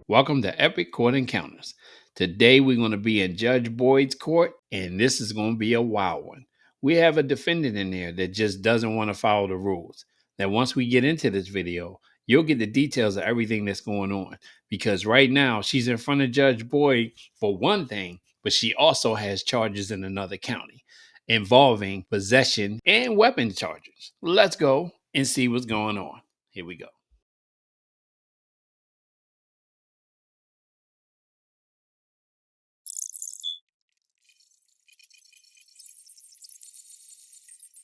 Welcome to Epic Court Encounters. Today we're going to be in Judge Boyd's court, and this is going to be a wild one. We have a defendant in there that just doesn't want to follow the rules. Now, once we get into this video, you'll get the details of everything that's going on, because right now she's in front of Judge Boyd for one thing, but she also has charges in another county involving possession and weapon charges. Let's go and see what's going on. Here we go.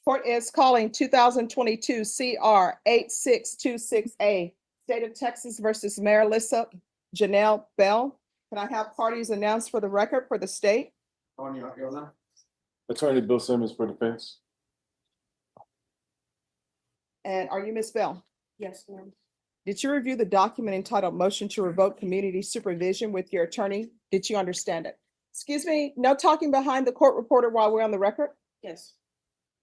Court is calling 2022 CR 8626A, State of Texas versus Marilisa Janelle Bell. Can I have parties announced for the record for the state? Attorney Bill Simmons for defense. And are you Ms. Bell? Yes, ma'am. Did you review the document entitled Motion to Revoke Community Supervision with your attorney? Did you understand it? Excuse me, no talking behind the court reporter while we're on the record? Yes,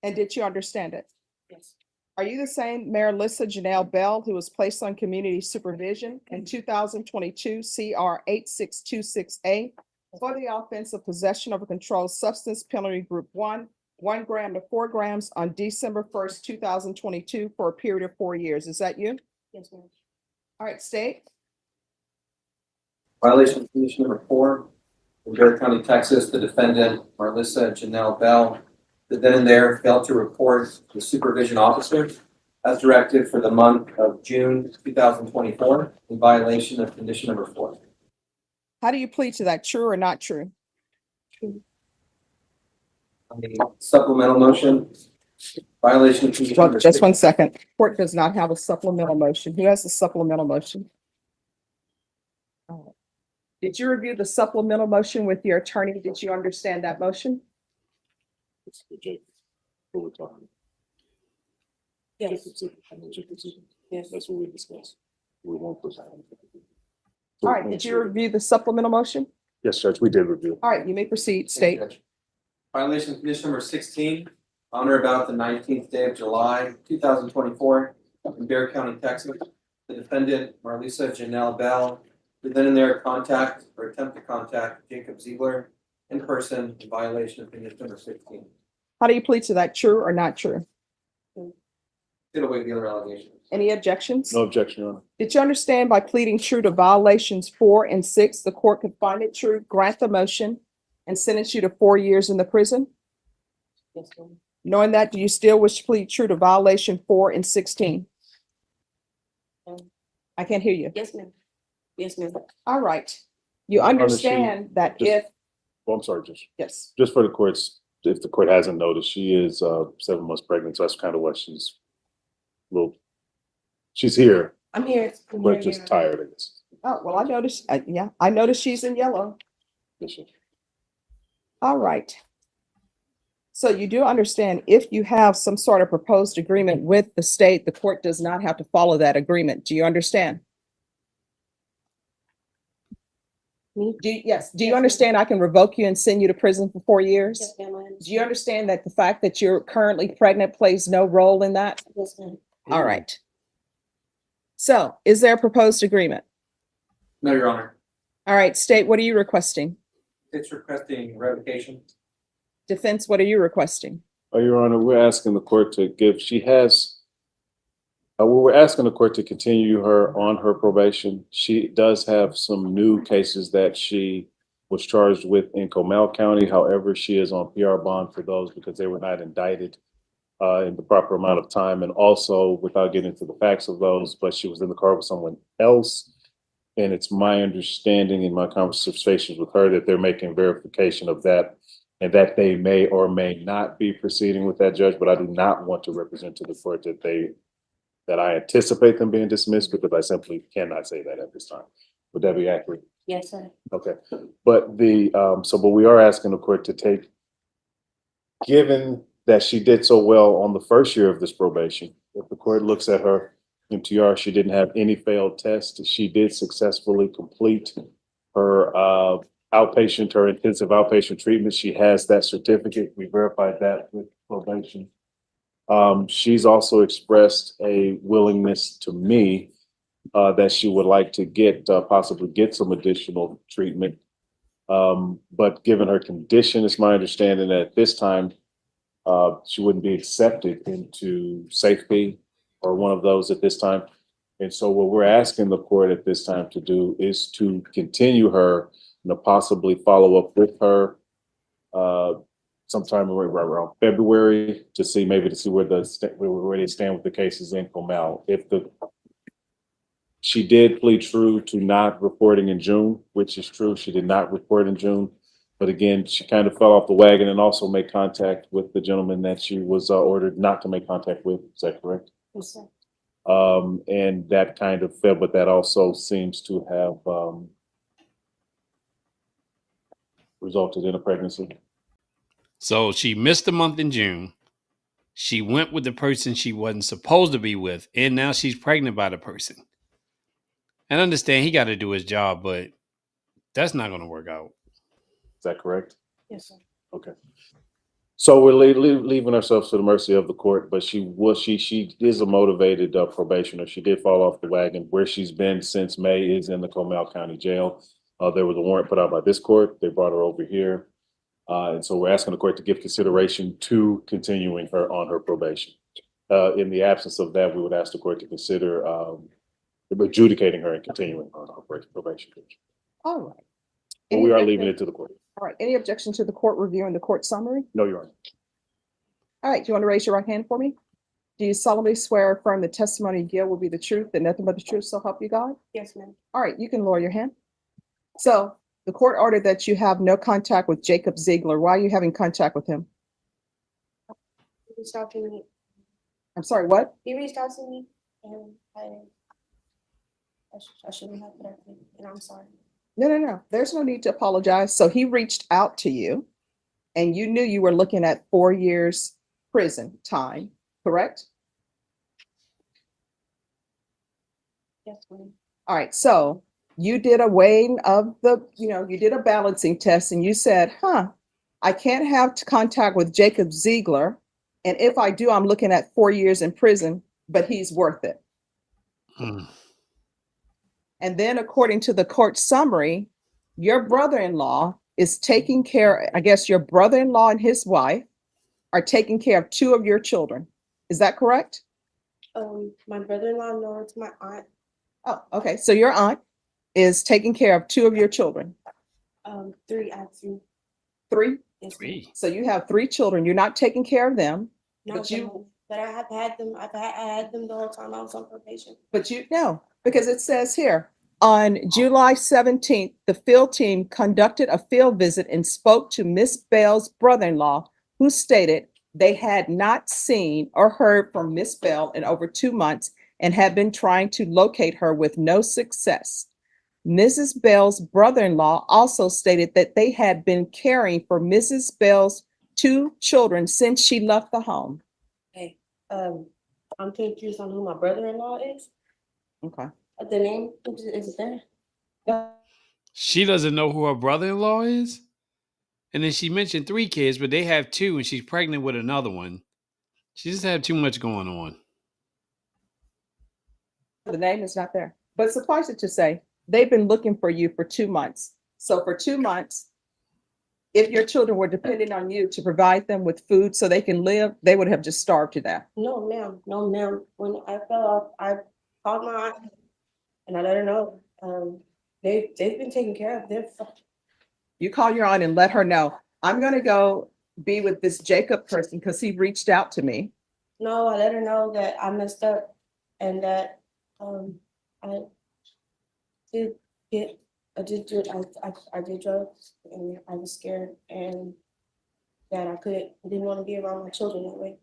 And did you understand it? yes, Are you the same Marilisa Janelle Bell who was placed on community supervision in 2022 CR 8626A for the offense of possession of a controlled substance, penalty group 1 gram to 4 grams on December 1st, 2022 for a period of 4 years? Is that you? yes, ma'am. All right, state. Violation of condition number 4, in Bear County, Texas, the defendant, Marilisa Janelle Bell, the then and there failed to report the supervision officer as directed for the month of June 2024 in violation of condition number 4. How do you plead to that? True or not true? On the supplemental motion, violation of condition number Just 6. 1 second. Court does not have a supplemental motion. Who has the supplemental motion? All right. Did you review the supplemental motion with your attorney? Did you understand that motion? What we're talking. Yes, yes, That's what we discussed. We won't push. All right, did you review the supplemental motion? Yes, Judge, we did review. All right, you may proceed, Thank you, state. Judge. Violation of condition number 16, on or about the 19th day of July, 2024, in Bear County, Texas. The defendant, Marilisa Janelle Bell, did then and there contact or attempt to contact Jacob Ziegler in person in violation of condition number 16. How do you plead to that? True or not true? Get away with the other allegations. Any objections? No objection, Your Honor. Did you understand by pleading true to violations 4 and 6, the court could find it true, grant the motion, and sentence you to 4 years in the prison? yes, ma'am. Knowing that, do you still wish to plead true to violation 4 and 16? I can't hear you. Yes, ma'am. Yes, ma'am. All right. You Your Honor, understand that just- if, Well, I'm sorry, Judge. yes, Just for the courts, if the court hasn't noticed, she is 7 months pregnant, so that's kind of why she's she's here, I'm here. but just tired, I guess. oh, well, I noticed, yeah, I noticed she's in yellow. Yes, sir. All right. So you do understand if you have some sort of proposed agreement with the state, the court does not have to follow that agreement. Do you understand? Me? Yes, do you Yes, ma'am. understand I can revoke you and send you to prison for 4 years? Yes, ma'am. I understand. Do you understand that the fact that you're currently pregnant plays no role in that? Yes, ma'am. All right. So is there a proposed agreement? No, Your Honor. All right, state, what are you requesting? It's requesting revocation. Defense, what are you requesting? Your Honor, we're asking the court to give, she has, we're asking the court to continue her on her probation. She does have some new cases that she was charged with in Comal County. However, she is on PR bond for those because they were not indicted in the proper amount of time. And also, without getting into the facts of those, but she was in the car with someone else. And it's my understanding in my conversations with her that they're making verification of that and that they may or may not be proceeding with that, Judge, but I do not want to represent to the court that I anticipate them being dismissed because I simply cannot say that at this time. Would that be accurate? Yes, sir. Okay, but but we are asking the court to take, given that she did so well on the first year of this probation, if the court looks at her MTR, she didn't have any failed tests. She did successfully complete her her intensive outpatient treatment. She has that certificate. We verified that with probation. She's also expressed a willingness to me that she would like to get, possibly get some additional treatment. But given her condition, it's my understanding that at this time, she wouldn't be accepted into safety or one of those at this time. And so what we're asking the court at this time to do is to continue her and to possibly follow up with her sometime around February to see where they stand with the cases in Comal. She did plead true to not reporting in June, which is true. She did not report in June. But again, she kind of fell off the wagon and also made contact with the gentleman that she was ordered not to make contact with. Is that correct? Yes, sir. And that kind of fell, but that also seems to have resulted in a pregnancy. So she missed a month in June. She went with the person she wasn't supposed to be with, and now she's pregnant by the person. And understand he got to do his job, but that's not going to work out. Is that correct? Yes, sir. Okay. So we're leaving ourselves to the mercy of the court, but she is a motivated probationer. She did fall off the wagon. Where she's been since May is in the Comal County Jail. There was a warrant put out by this court. They brought her over here. And so we're asking the court to give consideration to continuing her on her probation. In the absence of that, we would ask the court to consider adjudicating her and continuing on her probation. All right. But Any we are objection- leaving it to the court. All right. Any objection to the court reviewing the court summary? No, Your Honor. All right. Do you want to raise your right hand for me? Do you solemnly swear or affirm the testimony you give will be the truth and nothing but the truth, so help you God? Yes, ma'am. All right. You can lower your hand. So the court ordered that you have no contact with Jacob Ziegler. Why are you having contact with him? He reached out to me. I'm sorry, what? He reached out to me, and I shouldn't have that, and I'm sorry. No. There's no need to apologize. So he reached out to you and you knew you were looking at 4 years prison time, correct? Yes, ma'am. All right. So you did a weighing of you did a balancing test and you said, I can't have contact with Jacob Ziegler. And if I do, I'm looking at 4 years in prison, but he's worth it. Hmm. And then according to the court summary, your brother-in-law is taking care, I guess your brother-in-law and his wife are taking care of 2 of your children. Is that correct? My brother-in-law, no, it's my aunt. Oh, okay. So your aunt is taking care of 2 of your children. 3, I have 3. 3? Yes, ma'am. 3. So you have 3 children. You're not taking care of them, No, but you, but I have had them. I had them the whole time I was on probation. no, because it says here, on July 17th, the field team conducted a field visit and spoke to Miss Bell's brother-in-law, who stated they had not seen or heard from Miss Bell in over 2 months and had been trying to locate her with no success. Mrs. Bell's brother-in-law also stated that they had been caring for Mrs. Bell's 2 children since she left the home. Hey, I'm confused on who my brother-in-law is. Okay. The name is there. She doesn't know who her brother-in-law is. And then she mentioned 3 kids, but they have 2 and she's pregnant with another one. She just had too much going on. The name is not there, but suffice it to say, they've been looking for you for 2 months. So for 2 months, if your children were depending on you to provide them with food so they can live, they would have just starved to death. No, ma'am. No, ma'am. When I fell off, I called my aunt and I let her know. They've been taking care of their. You call your aunt and let her know, I'm going to go be with this Jacob person because he reached out to me. No, I let her know that I messed up and that I did get I did drugs and I was scared and that I didn't want to be around my children that way.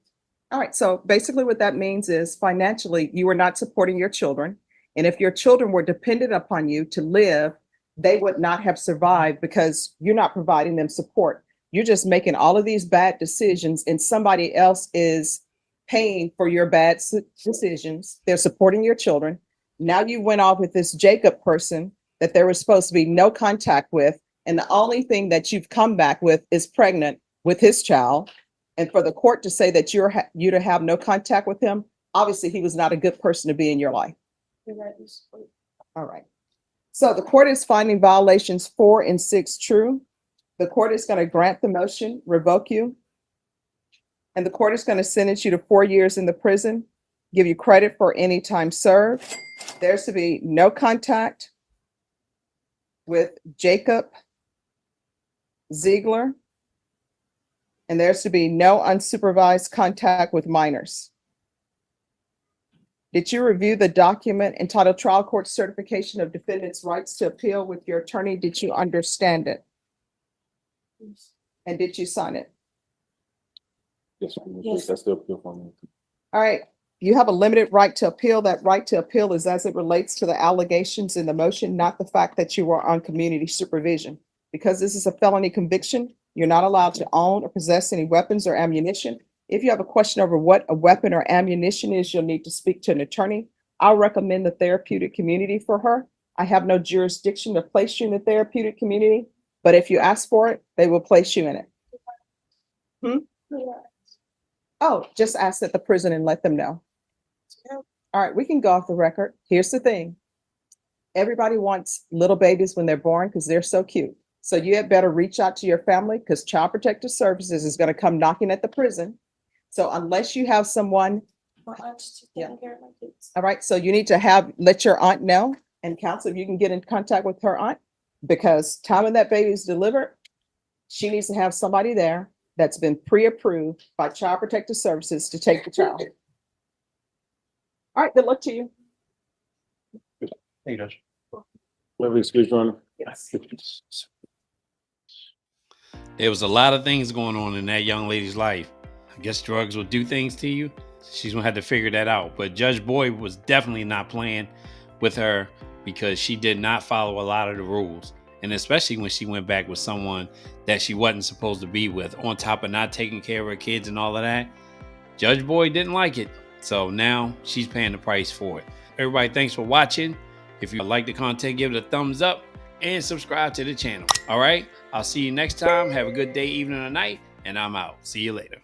All right. So basically what that means is financially, you were not supporting your children. And if your children were dependent upon you to live, they would not have survived because you're not providing them support. You're just making all of these bad decisions and somebody else is paying for your bad decisions. They're supporting your children. Now you went off with this Jacob person that there was supposed to be no contact with. And the only thing that you've come back with is pregnant with his child. And for the court to say that you to have no contact with him, obviously he was not a good person to be in your life. You're right, Ms. Court. All right. So the court is finding violations 4 and 6 true. The court is going to grant the motion, revoke you. And the court is going to sentence you to 4 years in the prison, give you credit for any time served. There's to be no contact with Jacob Ziegler. And there's to be no unsupervised contact with minors. Did you review the document entitled Trial Court Certification of Defendant's Rights to Appeal with your attorney? Did you understand it? Yes. And did you sign it? Yes, ma'am. Yes. That's the appeal for me. All right, you have a limited right to appeal. That right to appeal is as it relates to the allegations in the motion, not the fact that you were on community supervision. Because this is a felony conviction, you're not allowed to own or possess any weapons or ammunition. If you have a question over what a weapon or ammunition is, you'll need to speak to an attorney. I'll recommend the therapeutic community for her. I have no jurisdiction to place you in the therapeutic community, but if you ask for it, they will place you in it. Yeah. Oh, just ask at the prison and let them know. All right, we can go off the record. Here's the thing. Everybody wants little babies when they're born because they're so cute. So you had better reach out to your family because Child Protective Services is going to come knocking at the prison. So unless you have someone, My aunt's taking care of my kids. all right, so you need to let your aunt know and counsel if you can get in contact with her aunt because time when that baby is delivered, she needs to have somebody there that's been pre-approved by Child Protective Services to take the child. All right, good luck to you. Let me excuse your honor. Yes. There was a lot of things going on in that young lady's life. I guess drugs will do things to you. She's gonna have to figure that out. But Judge Boyd was definitely not playing with her because she did not follow a lot of the rules. And especially when she went back with someone that she wasn't supposed to be with, on top of not taking care of her kids and all of that. Judge Boyd didn't like it. So now she's paying the price for it. Everybody, thanks for watching. If you like the content, give it a thumbs up and subscribe to the channel. All right, I'll see you next time. Have a good day, evening, or night, and I'm out. See you later.